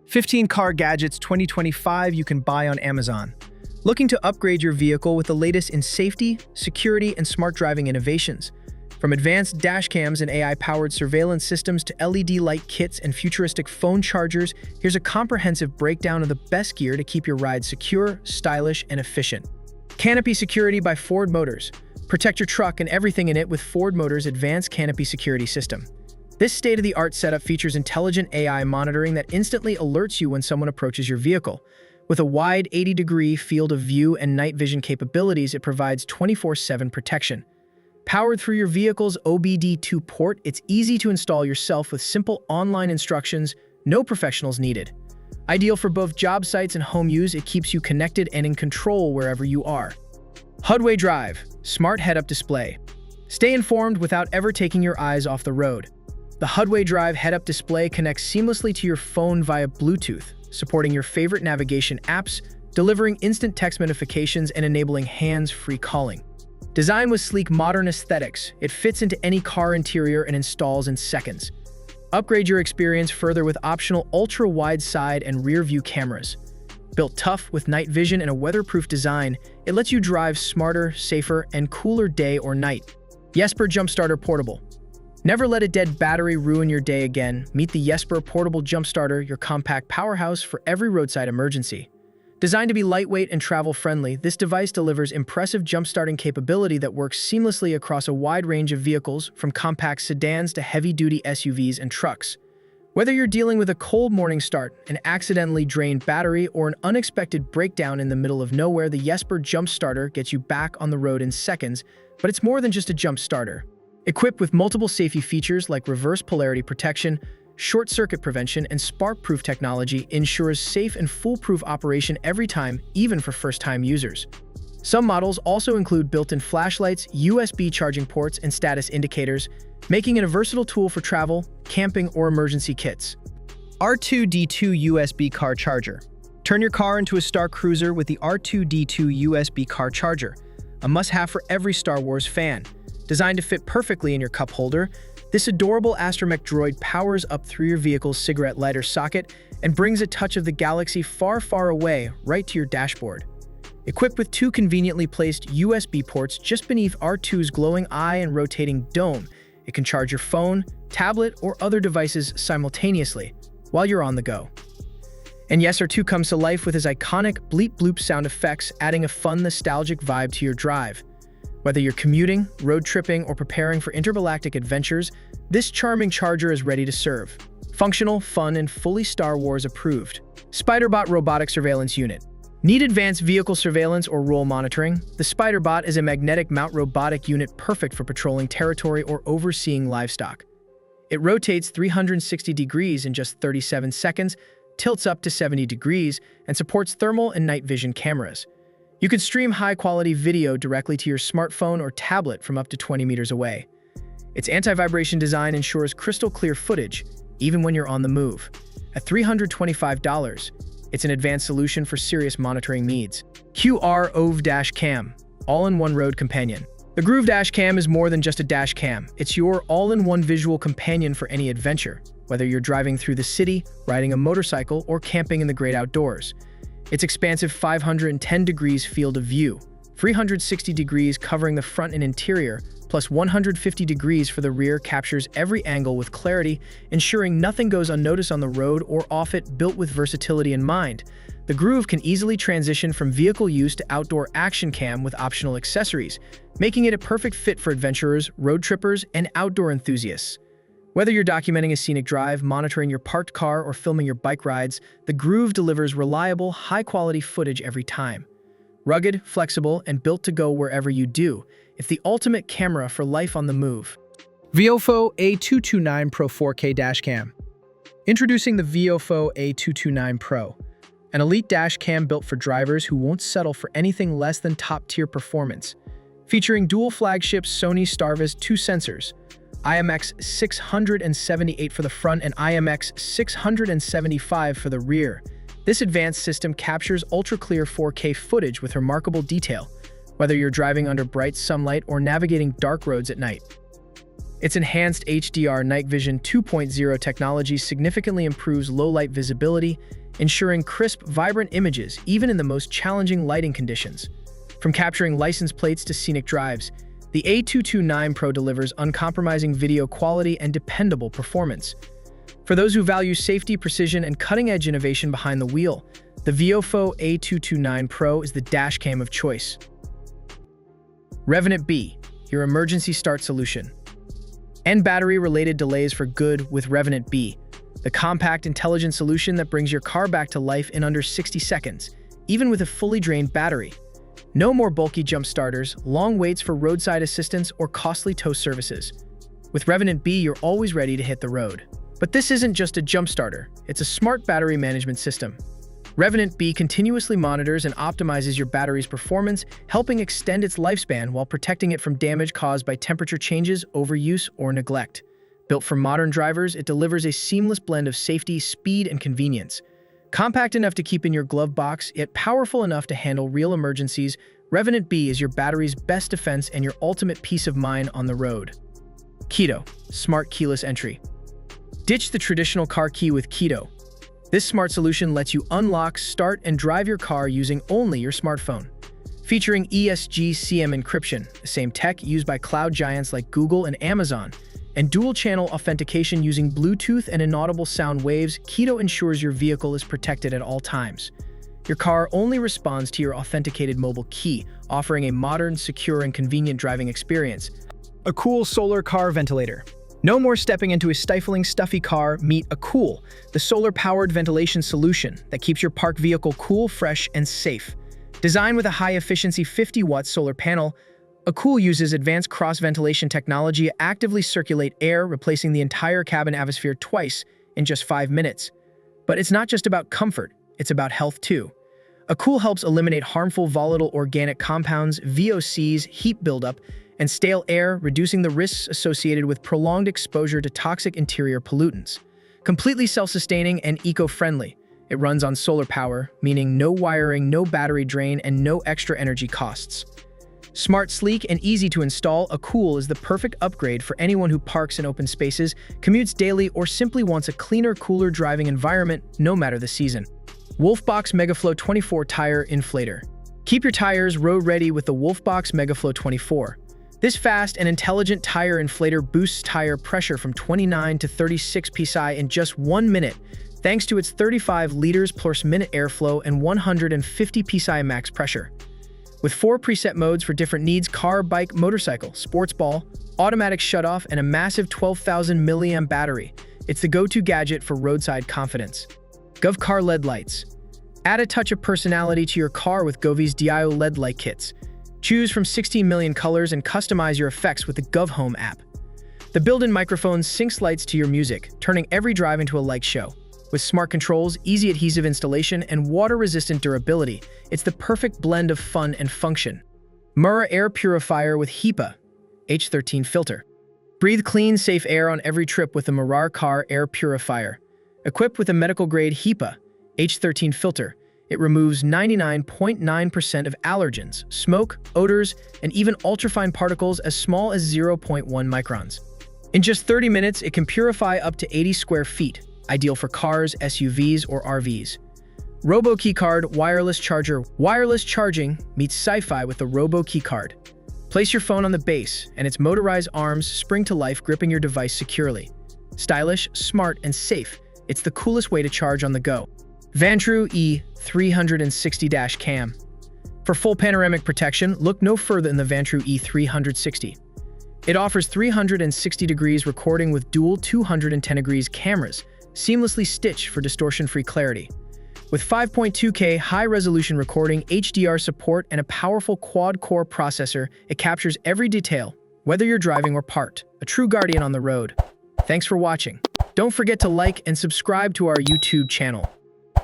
15 car gadgets 2025 you can buy on Amazon. Looking to upgrade your vehicle with the latest in safety, security, and smart driving innovations? From advanced dash cams and AI-powered surveillance systems to LED light kits and futuristic phone chargers, here's a comprehensive breakdown of the best gear to keep your ride secure, stylish, and efficient. Canopy Security by Ford Motors. Protect your truck and everything in it with Ford Motors' advanced Canopy security system. This state-of-the-art setup features intelligent AI monitoring that instantly alerts you when someone approaches your vehicle. With a wide 80-degree field of view and night vision capabilities, it provides 24/7 protection. Powered through your vehicle's OBD2 port, it's easy to install yourself with simple online instructions, no professionals needed. Ideal for both job sites and home use, it keeps you connected and in control wherever you are. Hudway Drive, smart head-up display. Stay informed without ever taking your eyes off the road. The Hudway Drive head-up display connects seamlessly to your phone via Bluetooth, supporting your favorite navigation apps, delivering instant text notifications, and enabling hands-free calling. Designed with sleek modern aesthetics, it fits into any car interior and installs in seconds. Upgrade your experience further with optional ultra-wide side and rear-view cameras. Built tough with night vision and a weatherproof design, it lets you drive smarter, safer, and cooler day or night. YESPER Jumpstarter Portable. Never let a dead battery ruin your day again. Meet the YESPER Portable Jumpstarter, your compact powerhouse for every roadside emergency. Designed to be lightweight and travel-friendly, this device delivers impressive jump-starting capability that works seamlessly across a wide range of vehicles, from compact sedans to heavy-duty SUVs and trucks. Whether you're dealing with a cold morning start, an accidentally drained battery, or an unexpected breakdown in the middle of nowhere, the YESPER Jumpstarter gets you back on the road in seconds, but it's more than just a jump starter. Equipped with multiple safety features like reverse polarity protection, short-circuit prevention, and spark-proof technology, ensures safe and foolproof operation every time, even for first-time users. Some models also include built-in flashlights, USB charging ports, and status indicators, making it a versatile tool for travel, camping, or emergency kits. R2-D2 USB car charger. Turn your car into a Star Cruiser with the R2-D2 USB car charger, a must-have for every Star Wars fan. Designed to fit perfectly in your cup holder, this adorable astromech droid powers up through your vehicle's cigarette lighter socket and brings a touch of the galaxy far, far away right to your dashboard. Equipped with two conveniently placed USB ports just beneath R2's glowing eye and rotating dome, it can charge your phone, tablet, or other devices simultaneously while you're on the go. And yes, R2 comes to life with his iconic bleep-bloop sound effects, adding a fun, nostalgic vibe to your drive. Whether you're commuting, road tripping, or preparing for intergalactic adventures, this charming charger is ready to serve. Functional, fun, and fully Star Wars approved. SpiderBot Robotic Surveillance Unit. Need advanced vehicle surveillance or role monitoring? The SpiderBot is a magnetic mount robotic unit perfect for patrolling territory or overseeing livestock. It rotates 360 degrees in just 37 seconds, tilts up to 70 degrees, and supports thermal and night vision cameras. You can stream high-quality video directly to your smartphone or tablet from up to 20 meters away. Its anti-vibration design ensures crystal-clear footage, even when you're on the move. At $325, it's an advanced solution for serious monitoring needs. QROOV Dash Cam, all-in-one road companion. The QROOV Dash Cam is more than just a dash cam. It's your all-in-one visual companion for any adventure, whether you're driving through the city, riding a motorcycle, or camping in the great outdoors. Its expansive 510 degrees field of view, 360 degrees covering the front and interior, plus 150 degrees for the rear captures every angle with clarity, ensuring nothing goes unnoticed on the road or off it. Built with versatility in mind, the QROOV can easily transition from vehicle use to outdoor action cam with optional accessories, making it a perfect fit for adventurers, road trippers, and outdoor enthusiasts. Whether you're documenting a scenic drive, monitoring your parked car, or filming your bike rides, the QROOV delivers reliable, high-quality footage every time. Rugged, flexible, and built to go wherever you do, it's the ultimate camera for life on the move. Viofo A229 Pro 4K Dashcam. Introducing the Viofo A229 Pro, an elite dashcam built for drivers who won't settle for anything less than top-tier performance. Featuring dual flagship Sony Starvis 2 sensors, IMX678 for the front and IMX675 for the rear. This advanced system captures ultra-clear 4K footage with remarkable detail, whether you're driving under bright sunlight or navigating dark roads at night. Its enhanced HDR Night Vision 2.0 technology significantly improves low-light visibility, ensuring crisp, vibrant images even in the most challenging lighting conditions. From capturing license plates to scenic drives, the A229 Pro delivers uncompromising video quality and dependable performance. For those who value safety, precision, and cutting-edge innovation behind the wheel, the Viofo A229 Pro is the dashcam of choice. Revenant B, your emergency start solution. End battery-related delays for good with Revenant B, the compact, intelligent solution that brings your car back to life in under 60 seconds, even with a fully drained battery. No more bulky jump starters, long waits for roadside assistance, or costly tow services. With Revenant B, you're always ready to hit the road. But this isn't just a jump starter, it's a smart battery management system. Revenant B continuously monitors and optimizes your battery's performance, helping extend its lifespan while protecting it from damage caused by temperature changes, overuse, or neglect. Built for modern drivers, it delivers a seamless blend of safety, speed, and convenience. Compact enough to keep in your glove box, yet powerful enough to handle real emergencies, Revenant B is your battery's best defense and your ultimate peace of mind on the road. Keto, smart keyless entry. Ditch the traditional car key with Keto. This smart solution lets you unlock, start, and drive your car using only your smartphone. Featuring ESG-CM encryption, the same tech used by cloud giants like Google and Amazon, and dual-channel authentication using Bluetooth and inaudible sound waves, Keto ensures your vehicle is protected at all times. Your car only responds to your authenticated mobile key, offering a modern, secure, and convenient driving experience. A cool solar car ventilator. No more stepping into a stifling, stuffy car. Meet a Cool, the solar-powered ventilation solution that keeps your parked vehicle cool, fresh, and safe. Designed with a high-efficiency 50-watt solar panel, a Cool uses advanced cross-ventilation technology to actively circulate air, replacing the entire cabin atmosphere twice in just 5 minutes. But it's not just about comfort, it's about health too. A Cool helps eliminate harmful volatile organic compounds, VOCs, heat buildup, and stale air, reducing the risks associated with prolonged exposure to toxic interior pollutants. Completely self-sustaining and eco-friendly, it runs on solar power, meaning no wiring, no battery drain, and no extra energy costs. Smart, sleek, and easy to install, a Cool is the perfect upgrade for anyone who parks in open spaces, commutes daily, or simply wants a cleaner, cooler driving environment, no matter the season. WolfBox Megaflo 24 Tire Inflator. Keep your tires road-ready with the WolfBox Megaflo 24. This fast and intelligent tire inflator boosts tire pressure from 29 to 36 psi in just 1 minute, thanks to its 35 liters per minute airflow and 150 psi max pressure. With 4 preset modes for different needs: car, bike, motorcycle, sports ball, automatic shutoff, and a massive 12,000 mAh battery, it's the go-to gadget for roadside confidence. Gove Car LED Lights. Add a touch of personality to your car with Gove's Dio LED light kits. Choose from 16 million colors and customize your effects with the Gove Home app. The built-in microphone syncs lights to your music, turning every drive into a light show. With smart controls, easy adhesive installation, and water-resistant durability, it's the perfect blend of fun and function. Merar Air Purifier with HEPA H13 filter. Breathe clean, safe air on every trip with the Merar Car Air Purifier. Equipped with a medical-grade HEPA H13 filter, it removes 99.9% of allergens, smoke, odors, and even ultrafine particles as small as 0.1 microns. In just 30 minutes, it can purify up to 80 square feet, ideal for cars, SUVs, or RVs. Robo Keycard Wireless Charger. Wireless charging meets sci-fi with the Robo Keycard. Place your phone on the base, and its motorized arms spring to life, gripping your device securely. Stylish, smart, and safe, it's the coolest way to charge on the go. Vantrue E360 Cam. For full panoramic protection, look no further than the Vantrue E360. It offers 360 degrees recording with dual 210 degrees cameras, seamlessly stitched for distortion-free clarity. With 5.2K high-resolution recording, HDR support, and a powerful quad-core processor, it captures every detail, whether you're driving or parked. A true guardian on the road. Thanks for watching. Don't forget to like and subscribe to our YouTube channel.